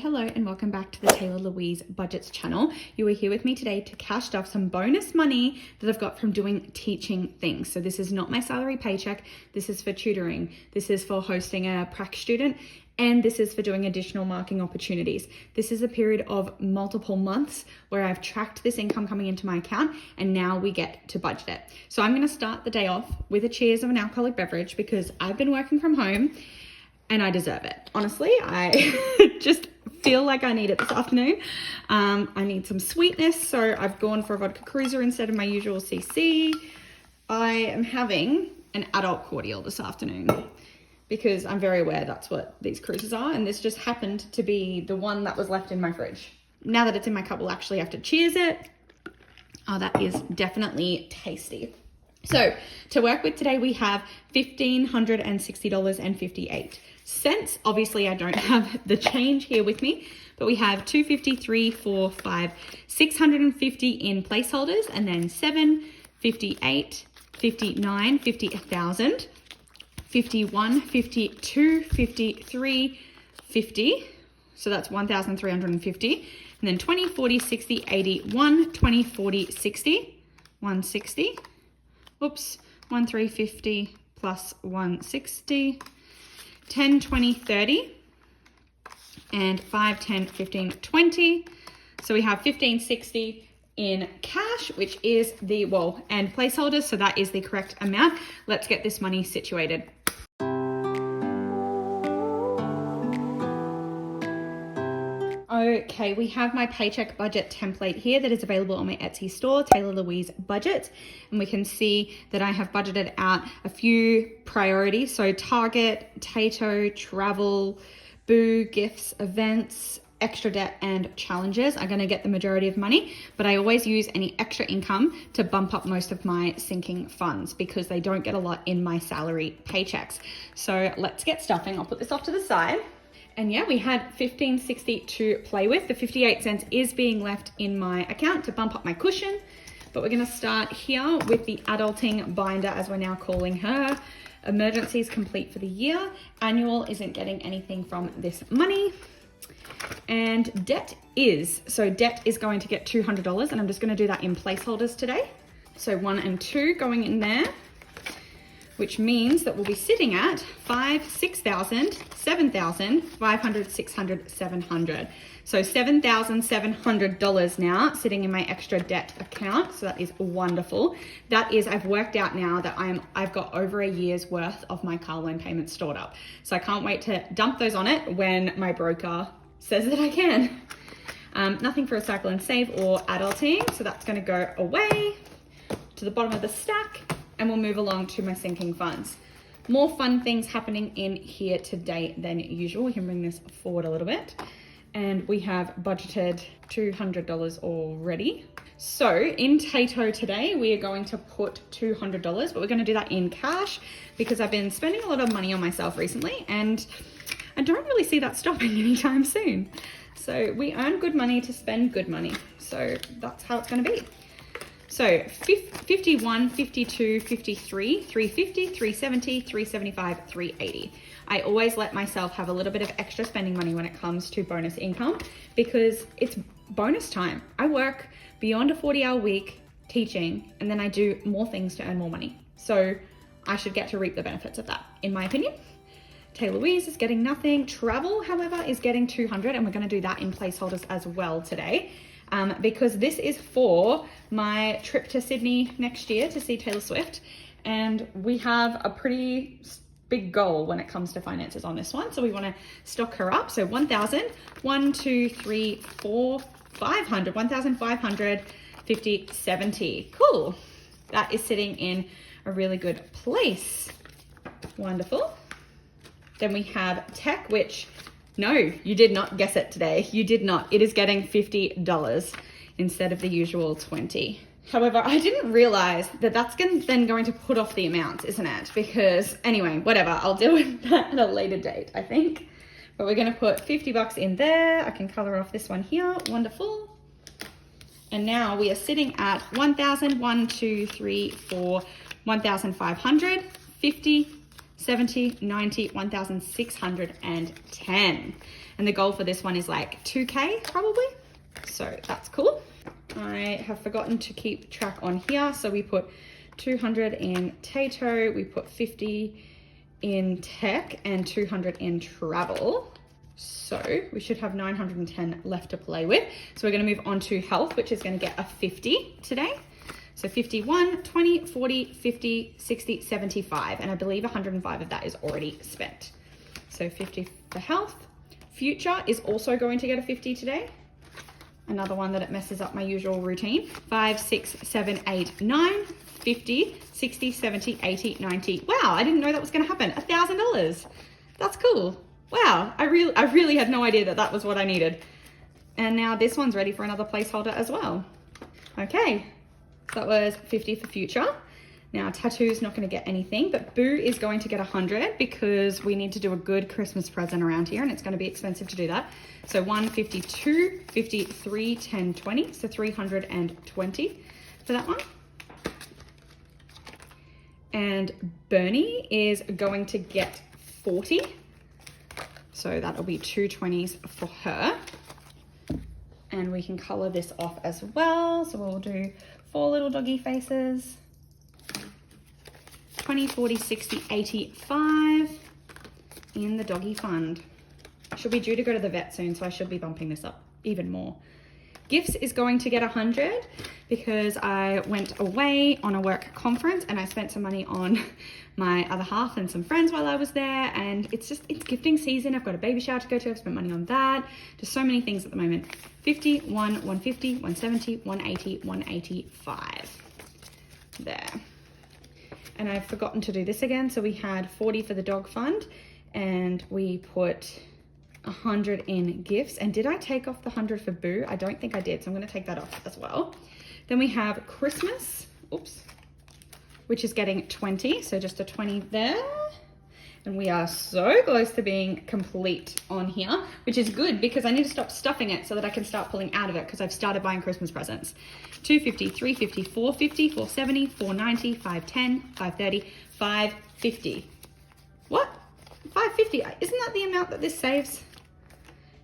Hello, and welcome back to the Taylah Louise Budgets channel. You are here with me today to cash stuff some bonus money that I've got from doing teaching things. So this is not my salary paycheck. This is for tutoring. This is for hosting a prac student. And this is for doing additional marketing opportunities. This is a period of multiple months where I've tracked this income coming into my account, and now we get to budget it. So I'm gonna start the day off with a cheers of an alcoholic beverage because I've been working from home and I deserve it. Honestly, I just feel like I need it this afternoon. I need some sweetness, so I've gone for a vodka cruiser instead of my usual CC. I am having an adult cordial this afternoon because I'm very aware that's what these cruisers are, and this just happened to be the one that was left in my fridge. Now that it's in my cup, we'll actually have to cheers it. Oh, that is definitely tasty. So to work with today, we have $1,560.58. Obviously, I don't have the change here with me, but we have 253, 4, 5, 650 in placeholders, and then 7, 58, 59, 50,000, 51, 52, 53, 50. So that's 1,350. And then 20, 40, 60, 80, 1, 20, 40, 60, 160. Oops, 1,350 plus 160, 10, 20, 30, and 5, 10, 15, 20. So we have 1,560 in cash, which is the, and placeholders. So that is the correct amount. Let's get this money situated. Okay, we have my paycheck budget template here that is available on my Etsy store, Taylah Louise Budget. And we can see that I have budgeted out a few priorities. So Target, Tato, travel, boo, gifts, events, extra debt, and challenges are going to get the majority of money, but I always use any extra income to bump up most of my sinking funds because they don't get a lot in my salary paychecks. So let's get stuffing. I'll put this off to the side. And yeah, we had 1,560 to play with. The 58 cents is being left in my account to bump up my cushion. But we're gonna start here with the adulting binder, as we're now calling her. Emergencies complete for the year. Annual isn't getting anything from this money. And debt is going to get $200, and I'm just gonna do that in placeholders today. So 1 and 2 going in there, which means that we'll be sitting at 5, 6,000, 7,000, 500, 600, 700. So $7,700 now sitting in my extra debt account. So that is wonderful. That is, I've worked out now that I've got over a year's worth of my car loan payments stored up. So I can't wait to dump those on it when my broker says that I can. Nothing for recycle and save or adulting. So that's gonna go away to the bottom of the stack. And we'll move along to my sinking funds. More fun things happening in here today than usual. We can bring this forward a little bit. And we have budgeted $200 already. So in Tato today, we are going to put $200, but we're gonna do that in cash because I've been spending a lot of money on myself recently, and I don't really see that stopping anytime soon. So we earn good money to spend good money. So that's how it's gonna be. So 51, 52, 53, 350, 370, 375, 380. I always let myself have a little bit of extra spending money when it comes to bonus income because it's bonus time. I work beyond a 40-hour week teaching, and then I do more things to earn more money. So I should get to reap the benefits of that, in my opinion. Taylah Louise is getting nothing. Travel, however, is getting 200, and we're gonna do that in placeholders as well today. Because this is for my trip to Sydney next year to see Taylor Swift. And we have a pretty big goal when it comes to finances on this one. So we wanna stock her up. So 1,000, 1, 2, 3, 4, 500, 1,550, 70. Cool. That is sitting in a really good place. Wonderful. Then we have tech, which, no, you did not guess it today. You did not. It is getting $50 instead of the usual 20. However, I didn't realize that that's then going to put off the amounts, isn't it? Because anyway, whatever, I'll deal with that at a later date, I think. But we're gonna put $50 in there. I can color off this one here, wonderful. And now we are sitting at 1,000, 1, 2, 3, 4, 1,500, 50, 70, 90, 1,610. And the goal for this one is like 2K probably. So that's cool. I have forgotten to keep track on here. So we put 200 in Tato, we put 50 in tech and 200 in travel. So we should have 910 left to play with. So we're going to move on to health, which is going to get a 50 today. So 51, 20, 40, 50, 60, 75. And I believe 105 of that is already spent. So 50 for health. Future is also going to get a 50 today. Another one that it messes up my usual routine. 5, 6, 7, 8, 9, 50, 60, 70, 80, 90. Wow, I didn't know that was going to happen. $1,000. That's cool. Wow, I really had no idea that that was what I needed. And now this one's ready for another placeholder as well. Okay, so that was 50 for future. Now Tattoo's not going to get anything, but Boo is going to get 100 because we need to do a good Christmas present around here and it's going to be expensive to do that. So 152, 53, 10, 20. So 320 for that one. And Bernie is going to get 40. So that'll be 2 20s for her. And we can color this off as well. So we'll do 4 little doggy faces. 20, 40, 60, 85 in the doggy fund. She'll be due to go to the vet soon, so I should be bumping this up even more. Gifts is going to get 100 because I went away on a work conference and I spent some money on my other half and some friends while I was there, and it's gifting season. I've got a baby shower to go to. I've spent money on that. Just so many things at the moment. 50, 150, 170, 180, 185. There. And I've forgotten to do this again. So we had 40 for the dog fund and we put 100 in gifts. And did I take off the 100 for Boo? I don't think I did. So I'm going to take that off as well. Then we have Christmas, oops, which is getting 20. So just a 20 there. And we are so close to being complete on here, which is good because I need to stop stuffing it so that I can start pulling out of it because I've started buying Christmas presents. 250, 350, 450, 470, 490, 510, 530, 550. What? 550? Isn't that the amount that this saves?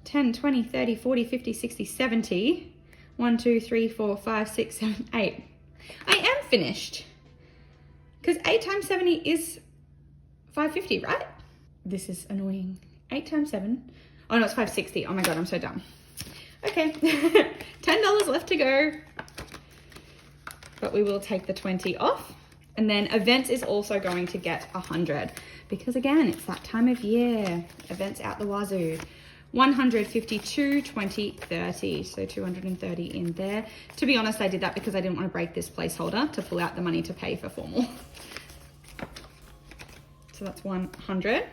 10, 20, 30, 40, 50, 60, 70. 1, 2, 3, 4, 5, 6, 7, 8. I am finished. Because 8 times 70 is 550, right? This is annoying. 8 times 7. Oh no, it's 560. Oh my God, I'm so dumb. Okay, $10 left to go. But we will take the 20 off. And then events is also going to get 100 because again, it's that time of year. Events out the wazoo. 152, 20, 30. So 230 in there. To be honest, I did that because I didn't want to break this placeholder to pull out the money to pay for formal. So that's 100.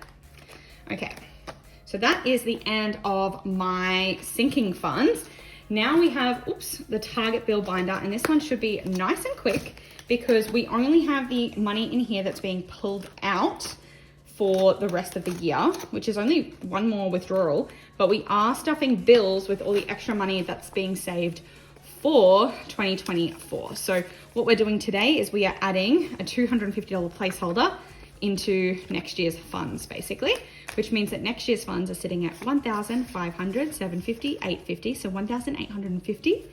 Okay, so that is the end of my sinking funds. Now we have, oops, the target bill binder, and this one should be nice and quick because we only have the money in here that's being pulled out for the rest of the year, which is only one more withdrawal, but we are stuffing bills with all the extra money that's being saved for 2024. So what we're doing today is we are adding a $250 placeholder into next year's funds basically, which means that next year's funds are sitting at 1,500, 750, 850, so 1,850,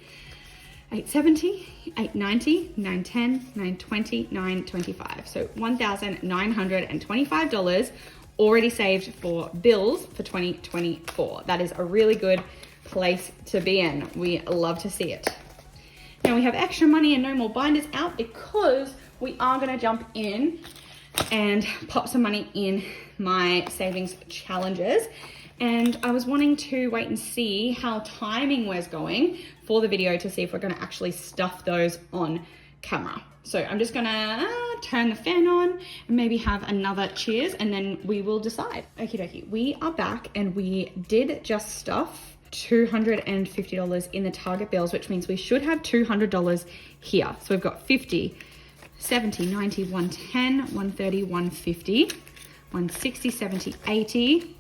870, 890, 910, 920, 925. So $1,925 already saved for bills for 2024. That is a really good place to be in. We love to see it. Now we have extra money and no more binders out because we are going to jump in and pop some money in my savings challenges. And I was wanting to wait and see how timing was going for the video to see if we're going to actually stuff those on camera. So I'm just gonna turn the fan on and maybe have another cheers and then we will decide. Okie dokie, we are back and we did just stuff $250 in the target bills, which means we should have $200 here. So we've got 50, 70, 90, 110, 130, 150, 160, 70, 80,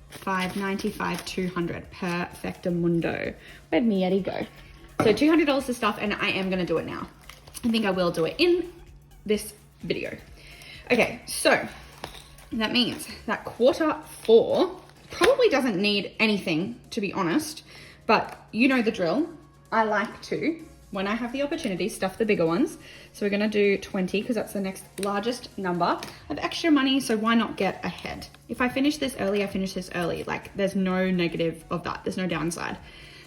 595, 200. Perfectamundo. Where'd me Yeti go? So $200 to stuff, and I am gonna do it now. I think I will do it in this video. Okay, so That means that quarter 4 probably doesn't need anything, to be honest, but you know the drill. I like to, when I have the opportunity, stuff the bigger ones. So we're gonna do 20 because that's the next largest number of extra money, so why not get ahead? If I finish this early, I finish this early. Like, there's no negative of that, there's no downside.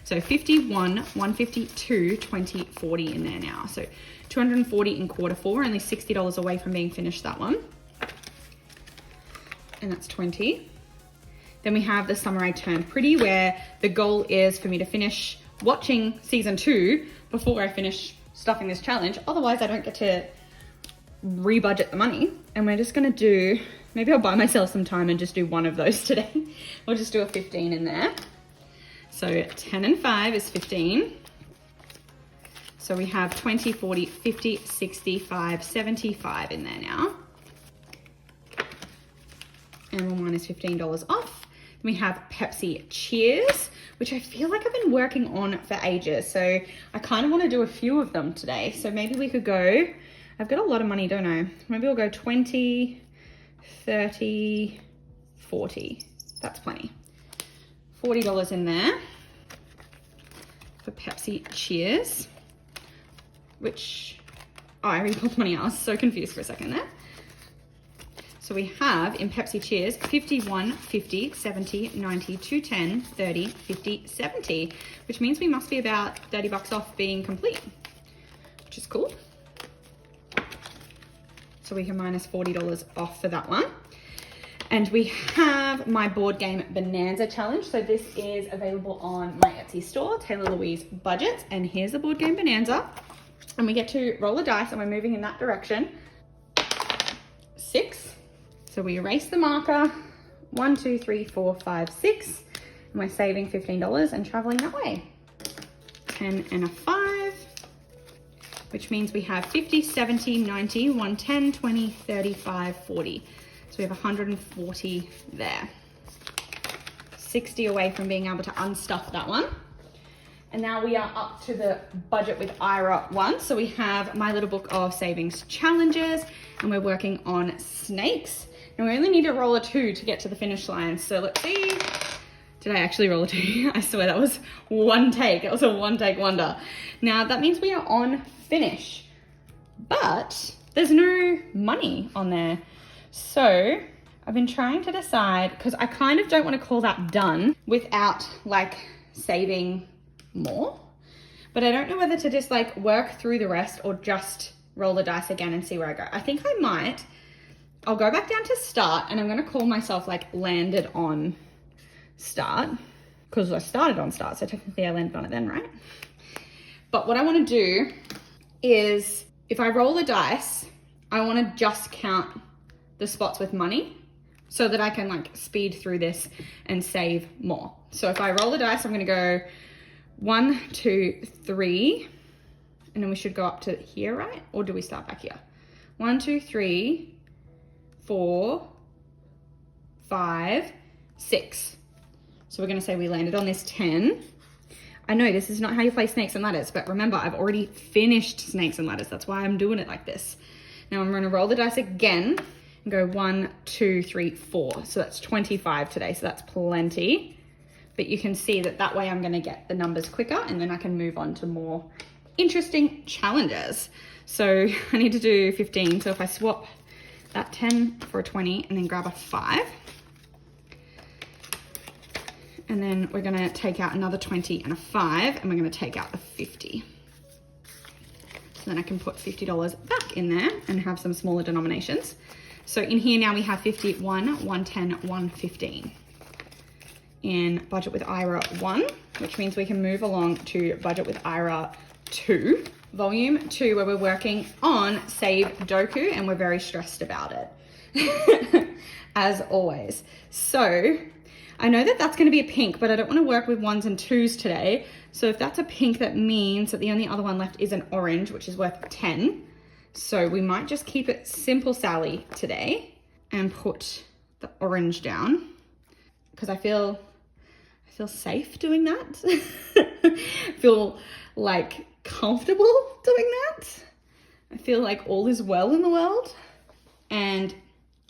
So 51, 152, 20, 40 in there now. So 240 in quarter 4, only $60 away from being finished, that one. And that's 20. Then we have the Summer I Turned Pretty, where the goal is for me to finish watching season 2 before I finish stuffing this challenge. Otherwise I don't get to rebudget the money. And we're just gonna do, maybe I'll buy myself some time and just do one of those today. We'll just do a 15 in there. So 10 and 5 is 15. So we have 20, 40, 50, 65, 75 in there now. And we'll minus $15 off. Then we have Pepsi Cheers, which I feel like I've been working on for ages. So I kind of want to do a few of them today. So maybe we could go, I've got a lot of money, don't I? Maybe we'll go 20, 30, 40. That's plenty. $40 in there for Pepsi Cheers, which, oh, I already pulled money out. I was so confused for a second there. So we have in Pepsi Cheers 51, 50, 70, 90, 210, 30, 50, 70, which means we must be about $30 off being complete, which is cool. So we can minus $40 off for that one. And we have my board game Bonanza challenge. So this is available on my Etsy store, Taylah Louise Budget. And here's the board game Bonanza. And we get to roll a dice and we're moving in that direction. 6. So we erase the marker, 1, 2, 3, 4, 5, 6, and we're saving $15 and traveling that way. 10 and a 5, which means we have 50, 70, 90, 110, 20, 35, 40. So we have 140 there. 60 away from being able to unstuff that one. And now we are up to the budget with Ira one. So we have my little book of savings challenges and we're working on snakes. And we only need to roll a 2 to get to the finish line. So let's see. Did I actually roll a 2? I swear that was one take. It was a one take wonder. Now that means we are on finish, but there's no money on there. So I've been trying to decide, because I kind of don't want to call that done without like saving more, but I don't know whether to just like work through the rest or just roll the dice again and see where I go. I think I might. I'll go back down to start and I'm going to call myself like landed on start because I started on start. So technically I landed on it then, right? But what I want to do is if I roll the dice, I want to just count the spots with money so that I can like speed through this and save more. So if I roll the dice, I'm going to go 1, 2, 3, and then we should go up to here, right? Or do we start back here? 1, 2, 3, 4, 5, 6. So we're going to say we landed on this 10. I know this is not how you play snakes and ladders, but remember I've already finished snakes and ladders. That's why I'm doing it like this. Now I'm going to roll the dice again and go 1, 2, 3, 4. So that's 25 today. So that's plenty. But you can see that that way I'm going to get the numbers quicker and then I can move on to more interesting challenges. So I need to do 15. So if I swap that 10 for a 20 and then grab a 5. And then we're gonna take out another 20 and a 5 and we're gonna take out a 50. So then I can put $50 back in there and have some smaller denominations. So in here now we have 51, 110, 115. In budget with IRA 1, which means we can move along to budget with IRA 2. Volume 2, where we're working on Save Doku, and we're very stressed about it, as always. So I know that that's going to be a pink, but I don't want to work with 1s and 2s today. So if that's a pink, that means that the only other one left is an orange, which is worth 10. So we might just keep it simple Sally today and put the orange down because I feel safe doing that. I feel like comfortable doing that. I feel like all is well in the world. And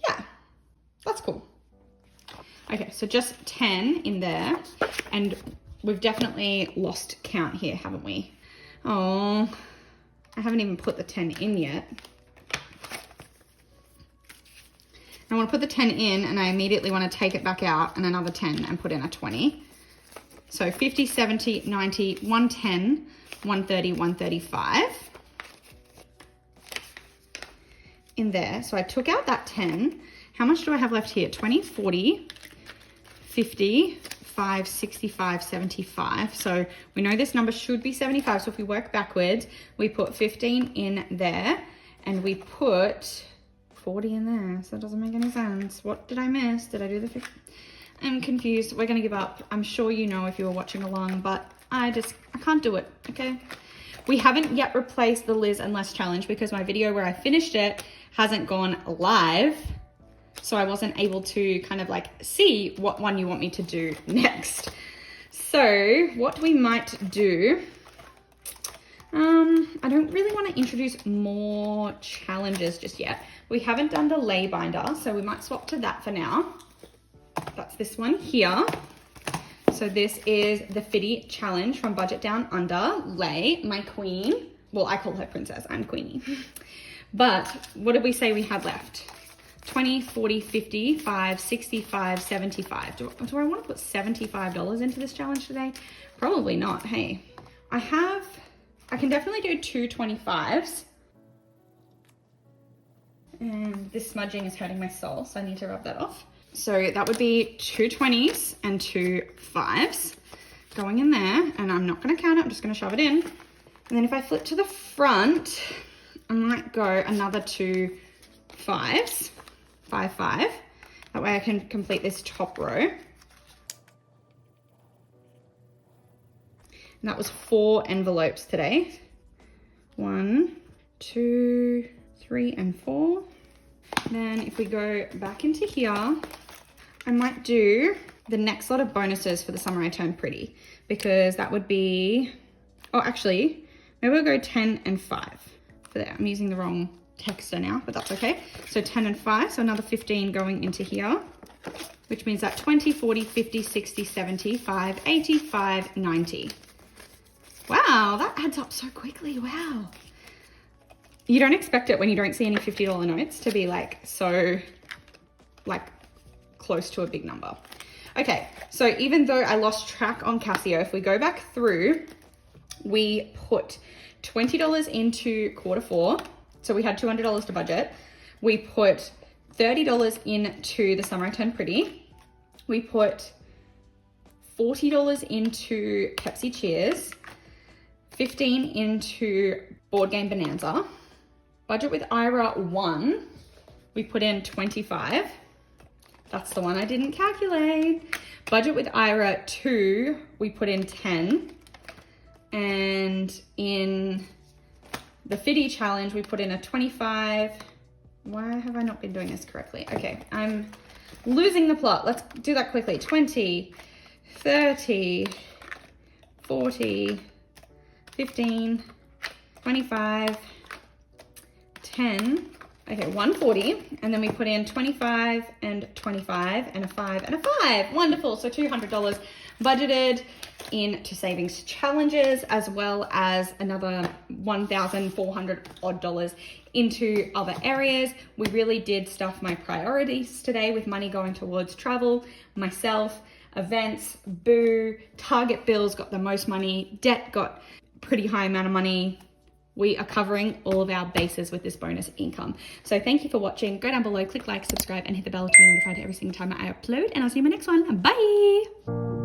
yeah, Okay, so just 10 in there, and we've definitely lost count here, haven't we? Oh, I haven't even put the 10 in yet. I want to put the 10 in, and I immediately want to take it back out and another 10 and put in a 20. So 50, 70, 90, 110, 130, 135 in there. So I took out that 10. How much do I have left here? 20, 40, 50, 5, 65, 75. So we know this number should be 75. So if we work backwards, we put 15 in there and we put 40 in there. So it doesn't make any sense. What did I miss? Did I do the 50? I'm confused. We're going to give up. I'm sure you know if you were watching along, but I can't do it, okay? We haven't yet replaced the Liz and Les challenge because my video where I finished it hasn't gone live. So I wasn't able to kind of like see what one you want me to do next. So what we might do, I don't really want to introduce more challenges just yet. We haven't done the lay binder, so we might swap to that for now. That's this one here. So this is the Fitty challenge from Budget Down Under. Lay, my queen. Well, I call her princess. I'm queenie. But what did we say we had left? 20, 40, 50, 5, 65, 75. Do I want to put $75 into this challenge today? Probably not. Hey, I can definitely do two 25s. And this smudging is hurting my soul, so I need to rub that off. So that would be two 20s and two 5s going in there. And I'm not going to count it. I'm just going to shove it in. And then if I flip to the front, I might go another two 5s. 5, 5. That way I can complete this top row. And that was 4 envelopes today. 1, 2, 3, and 4. Then if we go back into here, I might do the next lot of bonuses for the summer I turned pretty, because that would be, oh, actually, maybe we'll go 10 and 5 for that. I'm using the wrong texture now, but that's okay. So 10 and 5, so another 15 going into here, which means that 20, 40, 50, 60, 75, 85, 90. Wow, that adds up so quickly. Wow. You don't expect it when you don't see any $50 notes to be like so like close to a big number. Okay, so even though I lost track on Casio, if we go back through, we put $20 into quarter 4. So we had $200 to budget. We put $30 into the summer I turned pretty. We put $40 into Pepsi Cheers, 15 into Board Game Bonanza. Budget with Ira 1, we put in 25. That's the one I didn't calculate. Budget with Ira 2, we put in 10. And in the Fitty challenge, we put in a 25. Why have I not been doing this correctly? Okay, I'm losing the plot. Let's do that quickly. 20, 30, 40, 15, 25, 10, okay, 140, and then we put in 25 and 25 and a 5 and a 5. Wonderful. So $200 budgeted into savings challenges, as well as another $1,400 odd into other areas. We really did stuff my priorities today with money going towards travel, myself, events, boo, Target bills got the most money, debt got pretty high amount of money. We are covering all of our bases with this bonus income. So thank you for watching. Go down below, click like, subscribe, and hit the bell to be notified every single time I upload. And I'll see you in my next one. Bye.